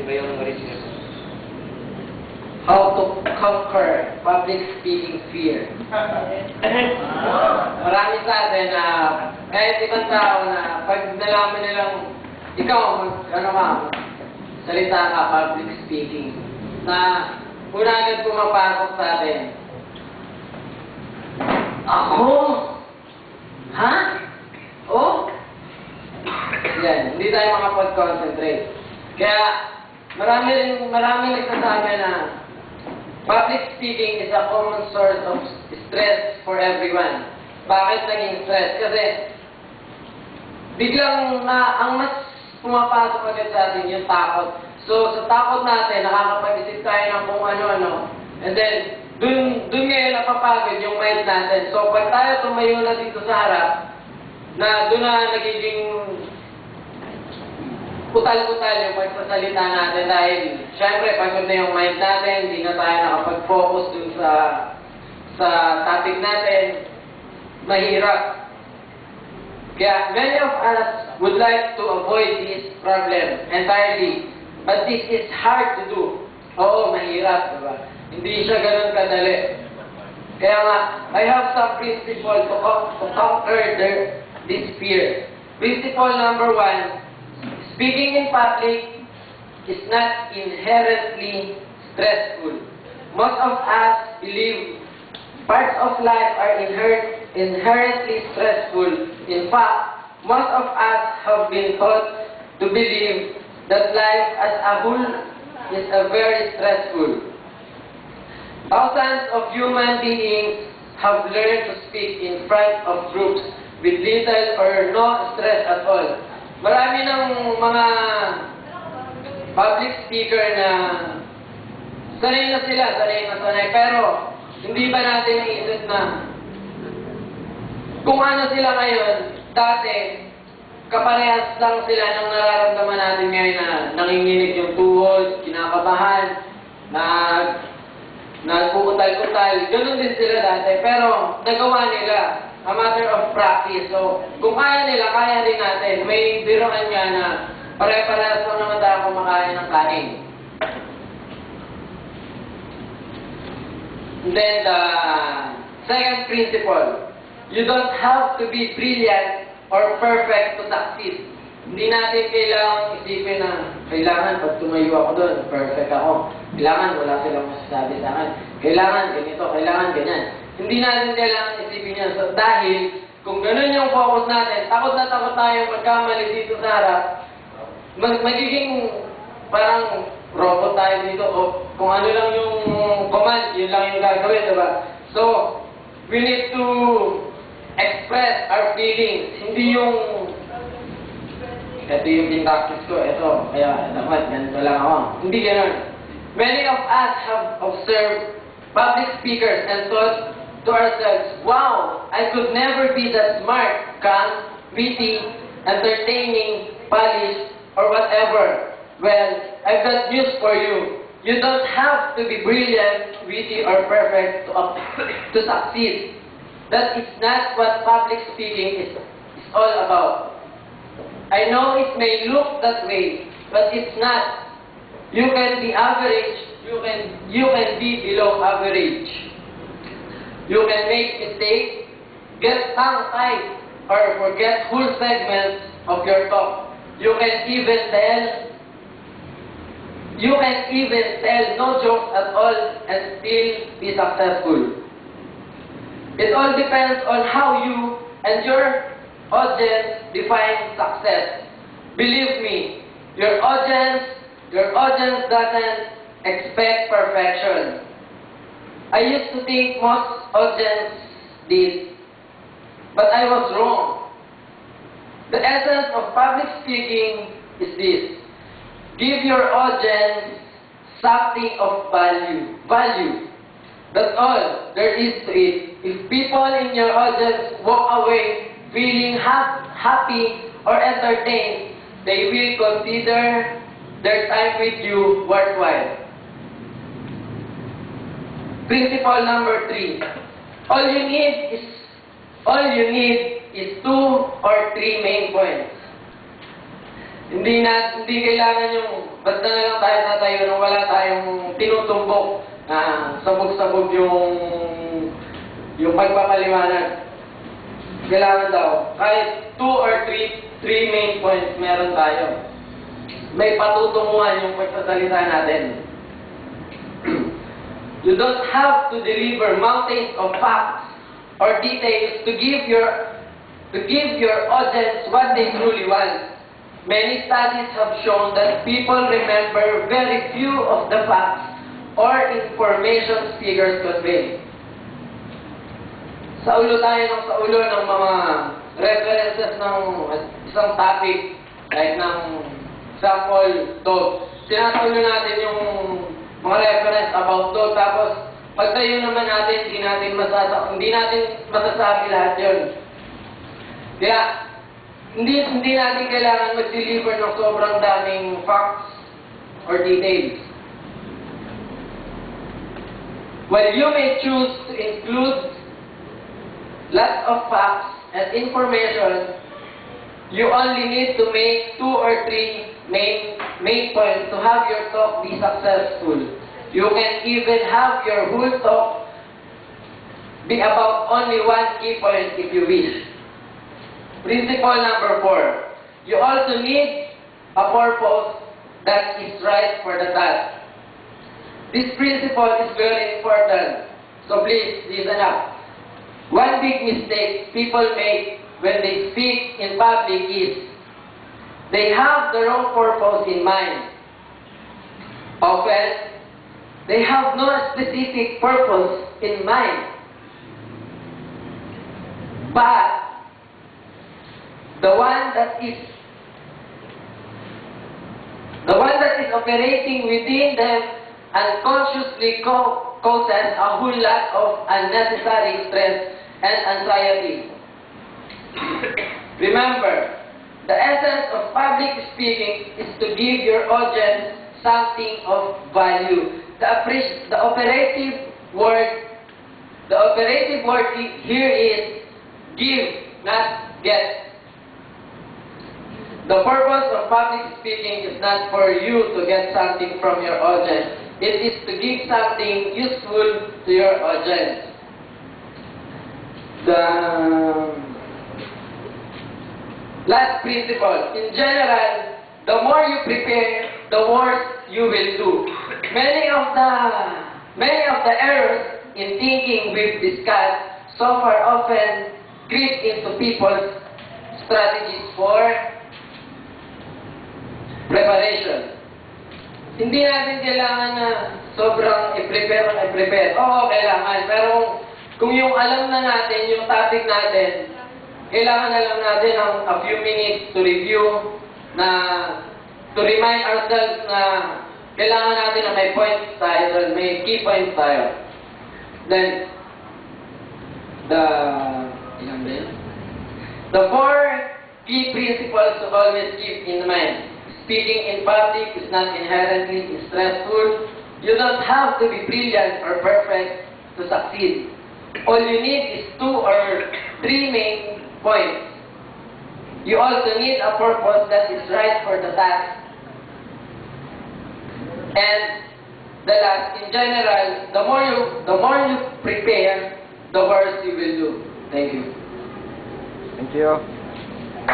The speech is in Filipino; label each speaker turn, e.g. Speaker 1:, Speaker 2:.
Speaker 1: Di ba yung original? How to conquer public speaking fear. Marami sa atin na kahit ibang tao na pag nalaman nilang ikaw, salita ka, public speaking, na una agad pumapasok sa atin. Ako? Ha? Oh? Yan, hindi tayo makapag-concentrate. Kaya, marami nagsasabi na public speaking is a common source of stress for everyone. Bakit naging stress? Kasi, biglang ang mas pumapasok agad sa atin yung takot. So, sa takot natin, nakakapag-isip tayo ng kung ano-ano. And then, dun ngayon napapagod yung mind natin. So, pag tayo tumayo na dito sa harap, na dun na nagiging putal-putal yung pagsasalita natin dahil syempre pagod na yung mind natin, hindi na tayo nakapag-focus dun sa topic natin, mahirap. Kaya many of us would like to avoid this problem entirely, but this is hard to do. Oo, mahirap, diba? Hindi siya ganun kadali. Kaya nga, I have some principle to conquer this fear. Principle number 1, speaking in public is not inherently stressful. Most of us believe parts of life are inherently stressful. In fact, most of us have been taught to believe that life as a whole is very stressful. Thousands of human beings have learned to speak in front of groups with little or no stress at all. Marami ng mga public speaker na sanay na sila, pero hindi ba natin naisip na kung ano sila ngayon, dati, kaparehas lang sila ng nararamdaman natin ngayon na nanginginig yung tuhod, kinakabahan, nagpukutal-kutal, ganun din sila dati, pero nagawa nila. A matter of practice. So, kung kaya nila, kaya rin natin. May biruan nga na pare-parehas lang naman tayo kumakain ng kanin. And then, the second principle, you don't have to be brilliant or perfect to succeed. Hindi natin kailangang isipin na kailangan pag tumayo ako doon, perfect ako. Kailangan wala silang masasabi sa akin. Kailangan ganito, kailangan ganyan. Hindi natin kailangan isipin yan. So, dahil kung ganun yung focus natin, takot na takot tayo magkamali dito sa harap, magiging parang robot tayo dito o kung ano lang yung command, yun lang yung gagawin, diba? So, we need to express our feelings. Hindi yung ito yung pinpractice ko, ito, kaya dapat ganito lang ako. Hindi ganun. Many of us have observed public speakers and thought to ourselves, wow, I could never be that smart, calm, witty, entertaining, polished, or whatever. Well, I've got news for you. You don't have to be brilliant, witty, or perfect to succeed. That is not what public speaking is all about. I know it may look that way, but it's not. You can be average, you can be below average. You can make mistakes, get tongue-tied, or forget whole segments of your talk. You can even tell no jokes at all and still be successful. It all depends on how you and your audience define success. Believe me, your audience doesn't expect perfection. I used to think most audience did, but I was wrong. The essence of public speaking is this: give your audience something of value. That's all there is to it. If people in your audience walk away feeling happy or entertained, they will consider their time with you worthwhile. Principle number 3. All you need is 2 or 3 main points. Hindi kailangan yung basta na lang tayo tatayo nang wala tayong tinutumbok na sabog-sabog yung pagpapaliwanag. Kailangan daw, kahit 2 or 3 main points meron tayo. May patutunguhan yung pagsasalita natin. You don't have to deliver mountains of facts or details to give your audience what they truly want. Many studies have shown that people remember very few of the facts or information figures convey. Sa ulo ng mga references ng isang topic, like ng sample dog. Sinasaulo natin yung mga reference about dog, tapos pagtayo naman natin, hindi natin masasabi lahat yun. Kaya, hindi natin kailangan mag-deliver ng sobrang daming facts or details. While you may choose to include lots of facts and information, you only need to make 2 or 3 main points to have your talk be successful. You can even have your whole talk be about only one key point if you wish. Principle number 4. You also need a purpose that is right for the task. This principle is very important, so please listen up. One big mistake people make when they speak in public is they have the wrong purpose in mind. Often, they have no specific purpose in mind. But the one that is operating within them unconsciously causes a whole lot of unnecessary stress and anxiety. Remember, the essence of public speaking is to give your audience something of value. The operative word here is give, not get. The purpose of public speaking is not for you to get something from your audience. It is to give something useful to your audience. The last principle. In general, the more you prepare, the worse you will do. Many of the errors in thinking we've discussed so far often creep into people's strategies for preparation. Hindi natin kailangan na sobrang i-prepare. Oo, kailangan. Pero kung yung alam na natin, yung topic natin, kailangan na lang natin ng a few minutes to review, to remind ourselves na kailangan natin na may points tayo, may key points tayo. Then, the 4 key principles to always keep in mind. Speaking in public is not inherently stressful. You don't have to be brilliant or perfect to succeed. All you need is 2 or 3 main points. You also need a purpose that is right for the task. And the last, in general, the more you prepare, the worse you will do. Thank you.
Speaker 2: Thank you.